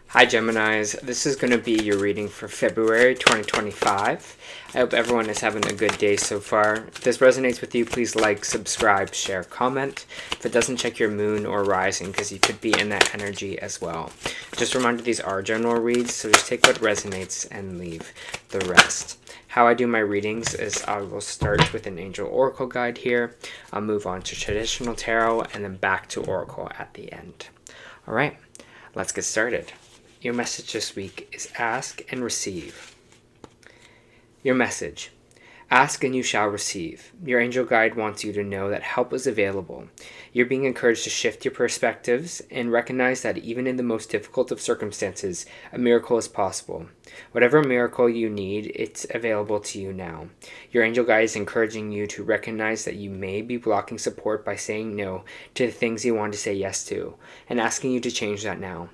Hi Geminis, this is going to be your reading for February 2025. I hope everyone is having a good day so far. If this resonates with you, please like, subscribe, share, comment. If it doesn't, check your moon or rising because you could be in that energy as well. Just a reminder, these are general reads, so just take what resonates and leave the rest. How I do my readings is I will start with an angel oracle guide here. I'll move on to traditional tarot and then back to oracle at the end. All right, let's get started. Your message this week is ask and receive. Your message: ask and you shall receive. Your angel guide wants you to know that help is available. You're being encouraged to shift your perspectives and recognize that even in the most difficult of circumstances, a miracle is possible. Whatever miracle you need, it's available to you now. Your angel guide is encouraging you to recognize that you may be blocking support by saying no to the things you want to say yes to, and asking you to change that now.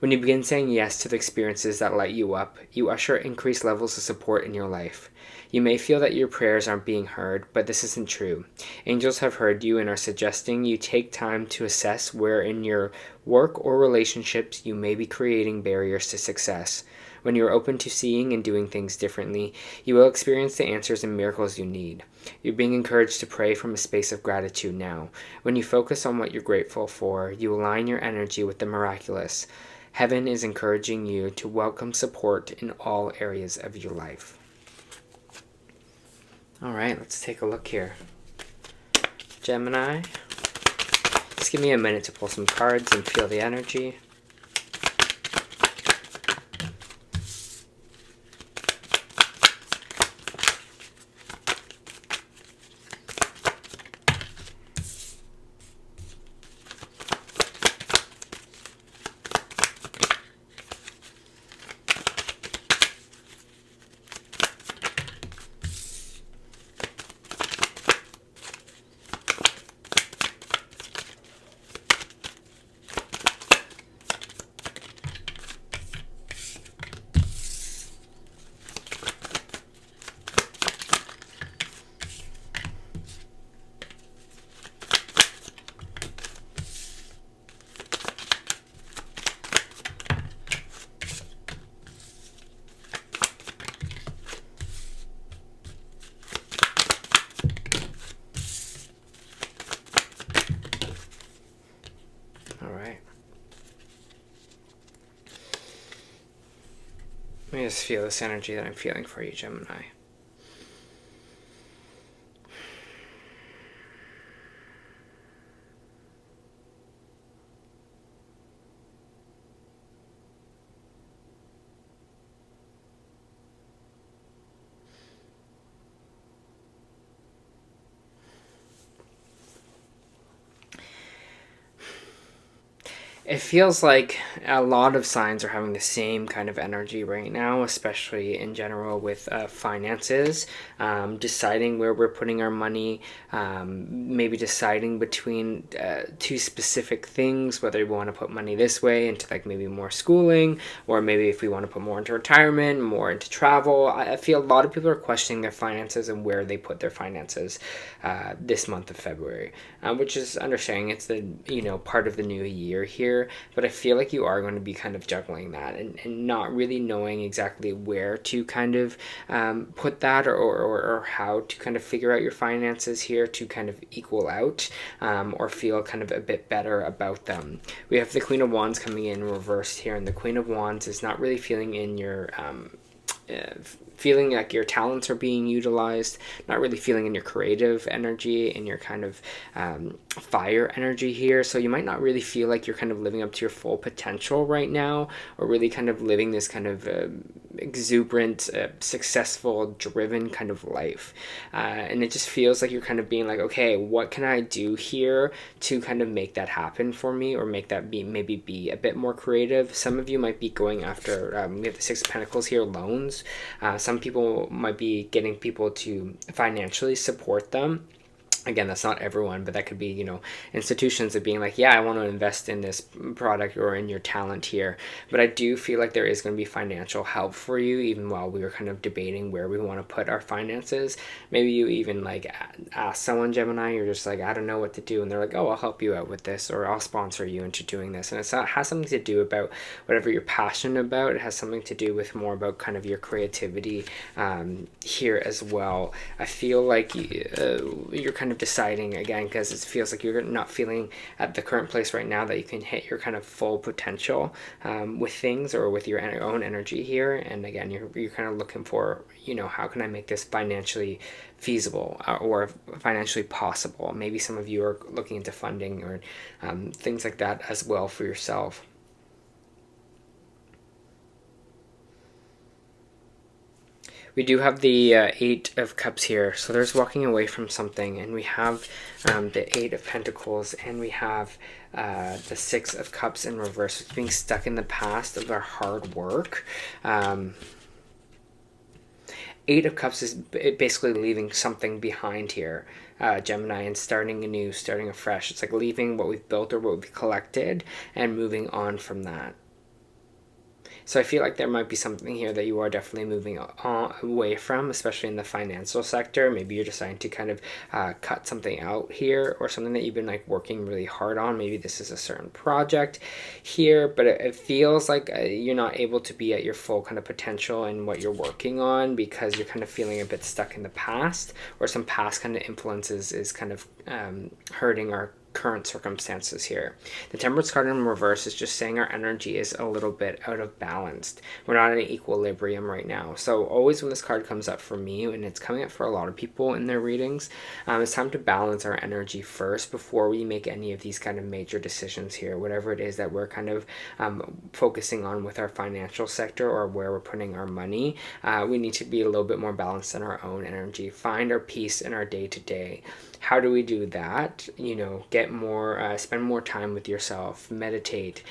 When you begin saying yes to the experiences that light you up, you usher increased levels of support in your life. You may feel that your prayers aren't being heard, but this isn't true. Angels have heard you and are suggesting you take time to assess where in your work or relationships you may be creating barriers to success. When you're open to seeing and doing things differently, you will experience the answers and miracles you need. You're being encouraged to pray from a space of gratitude now. When you focus on what you're grateful for, you align your energy with the miraculous. Heaven is encouraging you to welcome support in all areas of your life. All right, let's take a look here. Gemini, just give me a minute to pull some cards and feel the energy. Let me just feel this energy that I'm feeling for you, Gemini. It feels like a lot of signs are having the same kind of energy right now, especially in general with finances, deciding where we're putting our money, maybe deciding between two specific things, whether we want to put money this way into like maybe more schooling, or maybe if we want to put more into retirement, more into travel. I feel a lot of people are questioning their finances and where they put their finances this month of February, which is understanding. It's the part of the new year here. But I feel like you are going to be kind of juggling that and not really knowing exactly where to kind of put that or how to kind of figure out your finances here to kind of equal out or feel kind of a bit better about them. We have the Queen of Wands coming in reversed here, and the Queen of Wands is not really feeling in your feeling like your talents are being utilized, not really feeling in your creative energy and your kind of fire energy here. So you might not really feel like you're kind of living up to your full potential right now, or really kind of living this kind of exuberant, successful, driven kind of life. And it just feels like you're kind of being like, okay, what can I do here to kind of make that happen for me, or make that maybe be a bit more creative? Some of you might be going after, we have the Six of Pentacles here, loans. Some people might be getting people to financially support them. Again, that's not everyone, but that could be, you know, institutions of being like, yeah, I want to invest in this product or in your talent here. But I do feel like there is going to be financial help for you, even while we were kind of debating where we want to put our finances. Maybe you even like ask someone, Gemini, you're just like, I don't know what to do. And they're like, oh, I'll help you out with this, or I'll sponsor you into doing this. And it has something to do about whatever you're passionate about. It has something to do with more about kind of your creativity here as well. I feel like you're kind of deciding again, because it feels like you're not feeling at the current place right now that you can hit your kind of full potential with things or with your own energy here. And again, you're kind of looking for, you know, how can I make this financially feasible or financially possible? Maybe some of you are looking into funding or things like that as well for yourself. We do have the Eight of Cups here, so there's walking away from something, and we have the Eight of Pentacles, and we have the Six of Cups in reverse. It's being stuck in the past of our hard work. Eight of Cups is basically leaving something behind here, Gemini, and starting anew, starting afresh. It's like leaving what we've built or what we've collected and moving on from that. So I feel like there might be something here that you are definitely moving away from, especially in the financial sector. Maybe you're deciding to kind of cut something out here, or something that you've been like working really hard on. Maybe this is a certain project here, but it feels like you're not able to be at your full kind of potential in what you're working on, because you're kind of feeling a bit stuck in the past, or some past kind of influences is kind of hurting our current circumstances here. The Temperance card in reverse is just saying our energy is a little bit out of balance. We're not in equilibrium right now. So always when this card comes up for me, and it's coming up for a lot of people in their readings, it's time to balance our energy first before we make any of these kind of major decisions here. Whatever it is that we're kind of focusing on with our financial sector, or where we're putting our money, we need to be a little bit more balanced in our own energy. Find our peace in our day-to-day. How do we do that? You know, get more, spend more time with yourself, meditate,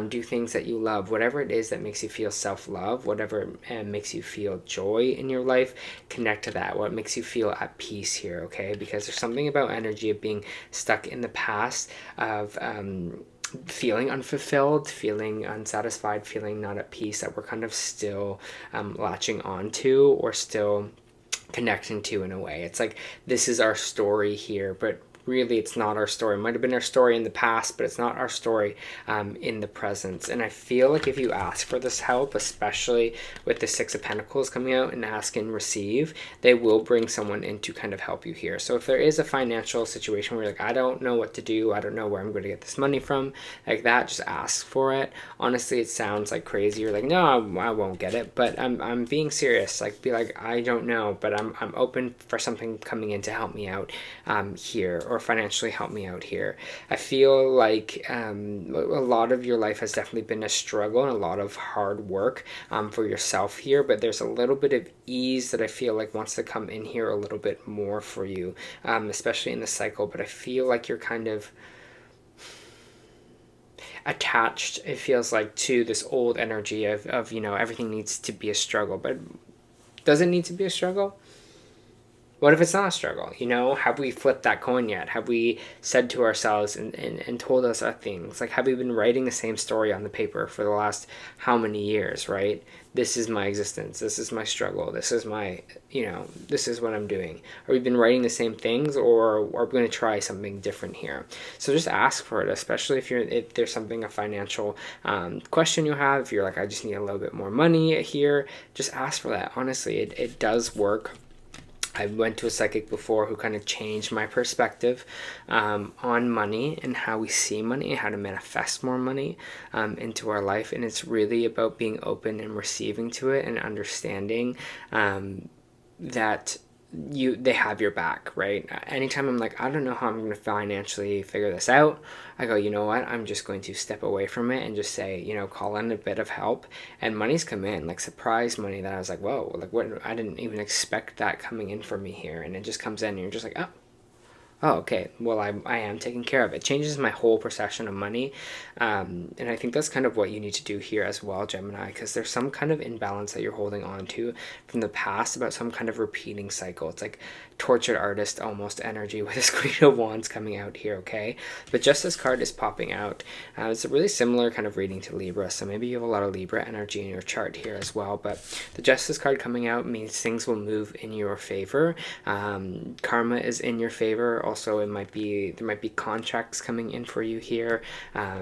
do things that you love, whatever it is that makes you feel self-love, whatever makes you feel joy in your life, connect to that, what makes you feel at peace here, okay? Because there's something about energy of being stuck in the past, of feeling unfulfilled, feeling unsatisfied, feeling not at peace, that we're kind of still latching on to, or still connecting to in a way. It's like, this is our story here, but really it's not our story. It might have been our story in the past, but it's not our story in the present. And I feel like if you ask for this help, especially with the Six of Pentacles coming out, and ask and receive, they will bring someone in to kind of help you here. So if there is a financial situation where you're like, I don't know what to do, I don't know where I'm going to get this money from, like that, just ask for it. Honestly, it sounds like crazy. You're like, no, I won't get it, but I'm being serious. Like, be like, I don't know, but I'm open for something coming in to help me out here, or financially help me out here. I feel like a lot of your life has definitely been a struggle and a lot of hard work for yourself here, but there's a little bit of ease that I feel like wants to come in here a little bit more for you, especially in the cycle. But I feel like you're kind of attached, it feels like, to this old energy of you know, everything needs to be a struggle. But does it need to be a struggle? What if it's not a struggle? You know, have we flipped that coin yet? Have we said to ourselves and told us our things? Like, have we been writing the same story on the paper for the last how many years, right? This is my existence. This is my struggle. This is my, you know, this is what I'm doing. Are we been writing the same things, or are we going to try something different here? So just ask for it, especially if there's something, a financial question you have. If you're like, I just need a little bit more money here, just ask for that. Honestly, it does work. I went to a psychic before who kind of changed my perspective on money and how we see money and how to manifest more money into our life. And it's really about being open and receiving to it, and understanding that they have your back, right? Anytime I'm like, I don't know how I'm going to financially figure this out, I go, you know what, I'm just going to step away from it and just say, you know, call in a bit of help. And money's come in, like surprise money that I was like, whoa, like what, I didn't even expect that coming in for me here. And it just comes in and you're just like, oh, Oh, okay. Well, I am taking care of it. Changes my whole perception of money. And I think that's kind of what you need to do here as well, Gemini, because there's some kind of imbalance that you're holding on to from the past about some kind of repeating cycle. It's like tortured artist almost energy with this Queen of Wands coming out here, okay? But Justice card is popping out. It's a really similar kind of reading to Libra, so maybe you have a lot of Libra energy in your chart here as well. But the Justice card coming out means things will move in your favor. Karma is in your favor. Also, there might be contracts coming in for you here,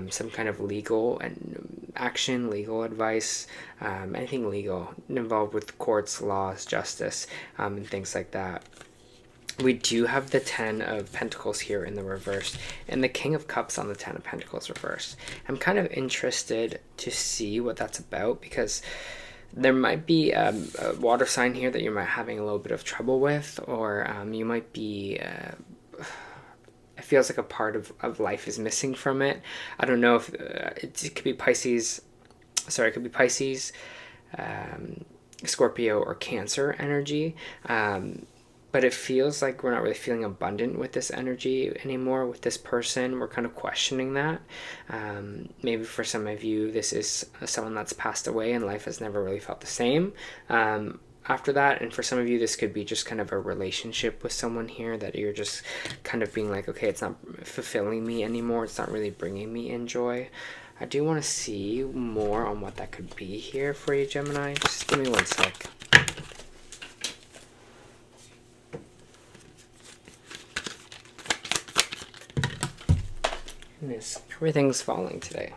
some kind of legal and action, legal advice, anything legal involved with courts, laws, justice, and things like that. We do have the 10 of Pentacles here in the reverse and the King of Cups on the 10 of Pentacles reverse. I'm kind of interested to see what that's about, because there might be a water sign here that you might having a little bit of trouble with, or you might be it feels like a part of life is missing from it. I don't know if it could be Pisces, sorry, it could be Pisces, Scorpio, or Cancer energy. But it feels like we're not really feeling abundant with this energy anymore with this person. We're kind of questioning that. Maybe for some of you, this is someone that's passed away and life has never really felt the same after that. And for some of you, this could be just kind of a relationship with someone here that you're just kind of being like, okay, it's not fulfilling me anymore. It's not really bringing me in joy. I do want to see more on what that could be here for you, Gemini. Just give me one sec. Goodness, everything's falling today.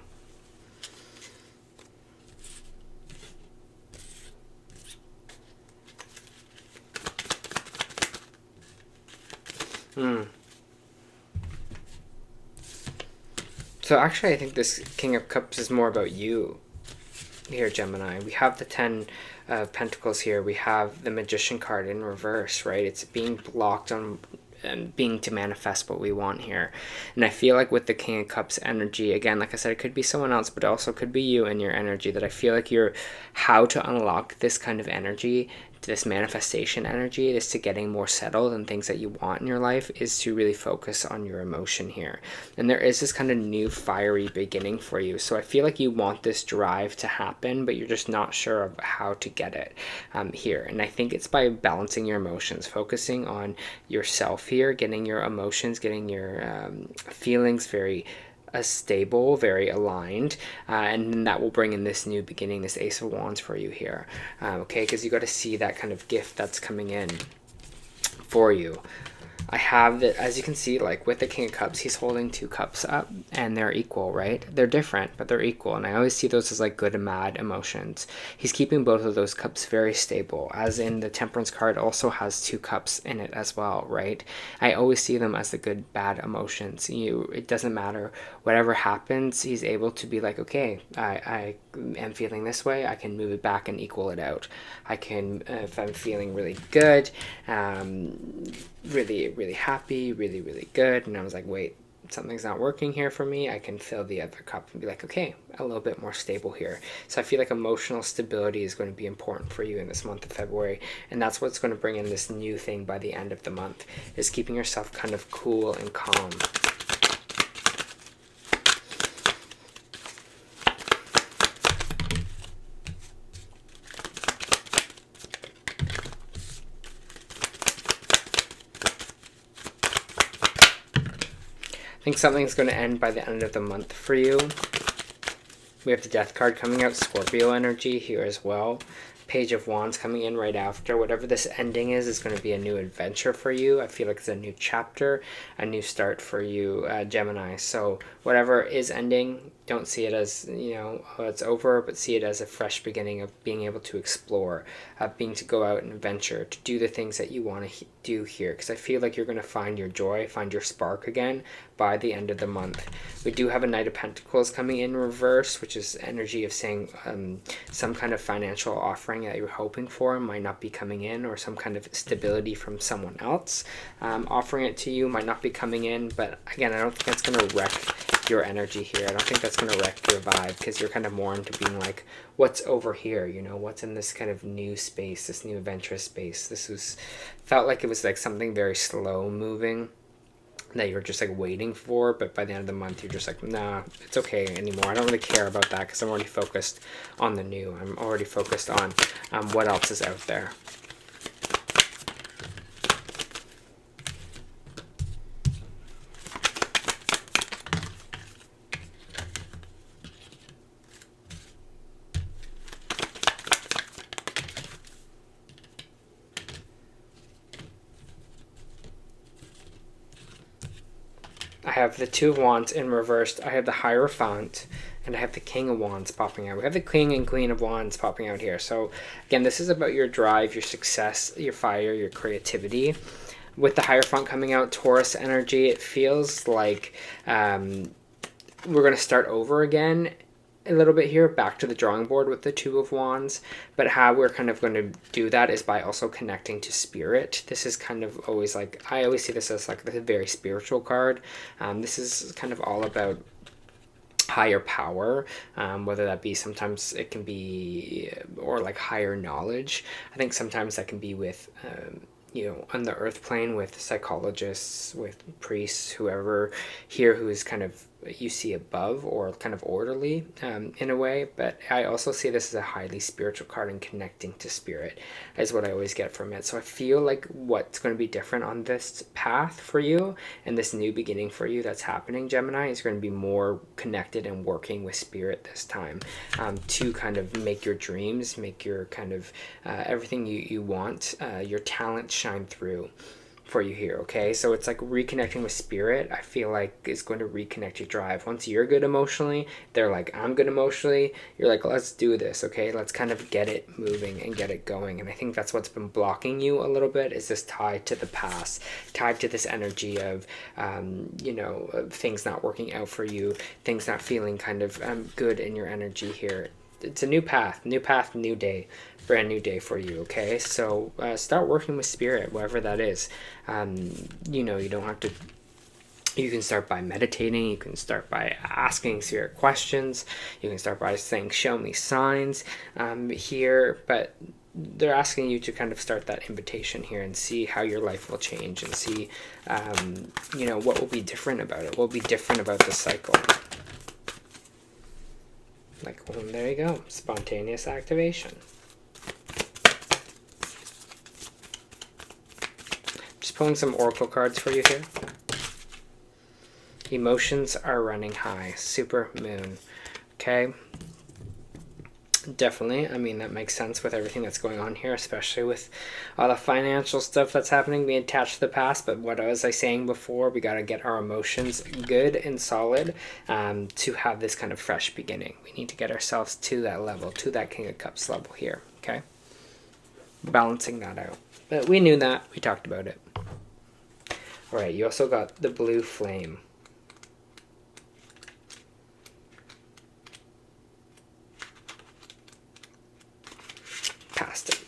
So actually, I think this King of Cups is more about you here, Gemini. We have the 10 of Pentacles here. We have the Magician card in reverse, right? It's being blocked on and being to manifest what we want here. And I feel like with the King of Cups energy, again, like I said, it could be someone else, but it also could be you and your energy, that I feel like you're how to unlock this kind of energy, this manifestation energy, this to getting more settled and things that you want in your life, is to really focus on your emotion here. And there is this kind of new fiery beginning for you. So I feel like you want this drive to happen, but you're just not sure of how to get it here. And I think it's by balancing your emotions, focusing on yourself here, getting your emotions, getting your feelings very stable, very aligned, and then that will bring in this new beginning, this Ace of Wands for you here, okay, because you got to see that kind of gift that's coming in for you. I have that, as you can see, like with the King of Cups, he's holding 2 cups up and they're equal, right? They're different, but they're equal. And I always see those as like good and bad emotions. He's keeping both of those cups very stable, as in the Temperance card also has 2 cups in it as well, right? I always see them as the good, bad emotions. It doesn't matter. Whatever happens, he's able to be like, okay, I am feeling this way. I can move it back and equal it out. I can, if I'm feeling really good, really happy, really good, and I was like, wait, something's not working here for me, I can fill the other cup and be like, okay, a little bit more stable here. So I feel like emotional stability is going to be important for you in this month of February, and that's what's going to bring in this new thing by the end of the month, is keeping yourself kind of cool and calm. I think something's going to end by the end of the month for you. We have the Death card coming out, Scorpio energy here as well. Page of Wands coming in right after. Whatever this ending is going to be a new adventure for you. I feel like it's a new chapter, a new start for you, Gemini. So whatever is ending, don't see it as, oh, it's over, but see it as a fresh beginning of being able to explore, being to go out and venture, to do the things that you want to do here. Because I feel like you're going to find your joy, find your spark again by the end of the month. We do have a Knight of Pentacles coming in reverse, which is energy of saying some kind of financial offering that you're hoping for might not be coming in, or some kind of stability from someone else offering it to you might not be coming in. But again, I don't think that's going to wreck your energy here. I don't think that's going to wreck your vibe, because you're kind of more into being like, what's over here, what's in this kind of new space, this new adventurous space. Felt like it was like something very slow moving, that you're just like waiting for, but by the end of the month you're just like, nah, it's okay anymore. I don't really care about that because I'm already focused on the new. I'm already focused on what else is out there. I have the Two of Wands in reversed. I have the Hierophant, and I have the King of Wands popping out. We have the King and Queen of Wands popping out here. So again, this is about your drive, your success, your fire, your creativity. With the Hierophant coming out, Taurus energy, it feels like we're going to start over again a little bit here, back to the drawing board with the Two of Wands. But how we're kind of going to do that is by also connecting to spirit. This is kind of always like, I always see this as like a very spiritual card. This is kind of all about higher power, whether that be, sometimes it can be, or like higher knowledge. I think sometimes that can be with you know, on the earth plane, with psychologists, with priests, whoever here who is kind of, you see above or kind of orderly in a way. But I also see this as a highly spiritual card, and connecting to spirit is what I always get from it. So I feel like what's going to be different on this path for you and this new beginning for you that's happening, Gemini, is going to be more connected and working with spirit this time, to kind of make your dreams, make your kind of everything you want, your talent shine through for you here. Okay, so it's like reconnecting with spirit, I feel like is going to reconnect your drive. Once you're good emotionally, they're like, I'm good emotionally, you're like, let's do this. Okay, let's kind of get it moving and get it going. And I think that's what's been blocking you a little bit, is this tied to the past, tied to this energy of you know, things not working out for you, things not feeling kind of good in your energy here. It's a new path, new day, brand new day for you. Okay, so start working with spirit, whatever that is. You know, you don't have to, you can start by meditating, you can start by asking spirit questions, you can start by saying, show me signs here. But they're asking you to kind of start that invitation here and see how your life will change, and see you know, what will be different about it, what will be different about this cycle. Like, well, there you go, spontaneous activation. Just pulling some oracle cards for you here. Emotions are running high, super moon. Okay, definitely, I mean, that makes sense with everything that's going on here, especially with all the financial stuff that's happening, being attached to the past. But what was I saying before, we got to get our emotions good and solid to have this kind of fresh beginning. We need to get ourselves to that level, to that King of Cups level here. Okay, balancing that out. But we knew that, we talked about it. All right, you also got the blue flame. Past it.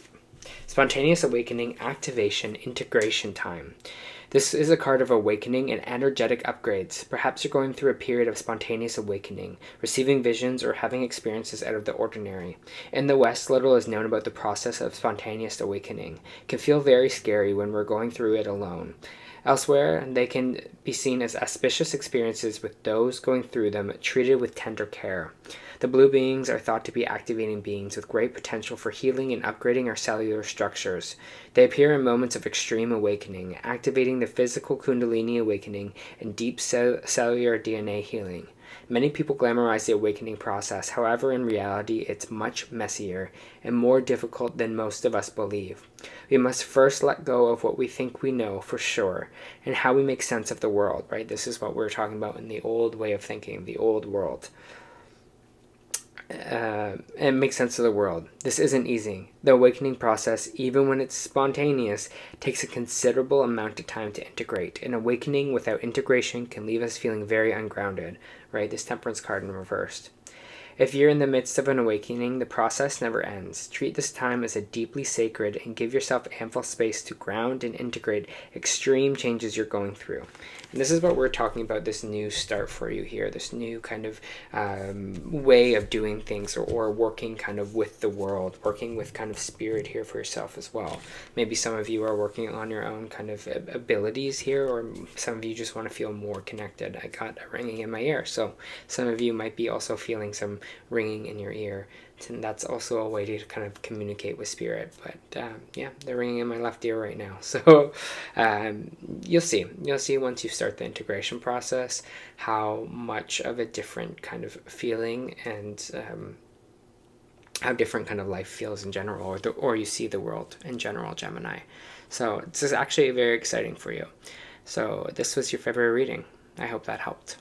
Spontaneous awakening, activation, integration time. This is a card of awakening and energetic upgrades. Perhaps you're going through a period of spontaneous awakening, receiving visions or having experiences out of the ordinary. In the West, little is known about the process of spontaneous awakening. It can feel very scary when we're going through it alone. Elsewhere, they can be seen as auspicious experiences, with those going through them treated with tender care. The blue beings are thought to be activating beings with great potential for healing and upgrading our cellular structures. They appear in moments of extreme awakening, activating the physical kundalini awakening and deep cellular DNA healing. Many people glamorize the awakening process. However, in reality, it's much messier and more difficult than most of us believe. We must first let go of what we think we know for sure and how we make sense of the world, right? This is what we're talking about in the old way of thinking, the old world. And make sense of the world. This isn't easy. The awakening process, even when it's spontaneous, takes a considerable amount of time to integrate. An awakening without integration can leave us feeling very ungrounded, right? This Temperance card in reversed. If you're in the midst of an awakening, the process never ends. Treat this time as a deeply sacred and give yourself ample space to ground and integrate extreme changes you're going through. And this is what we're talking about, this new start for you here, this new kind of way of doing things, or working kind of with the world, working with kind of spirit here for yourself as well. Maybe some of you are working on your own kind of abilities here, or some of you just want to feel more connected. I got a ringing in my ear, so some of you might be also feeling some ringing in your ear, and that's also a way to kind of communicate with spirit. But yeah, they're ringing in my left ear right now. So you'll see once you start the integration process how much of a different kind of feeling, and how different kind of life feels in general, or you see the world in general, Gemini. So this is actually very exciting for you. So this was your February reading. I hope that helped.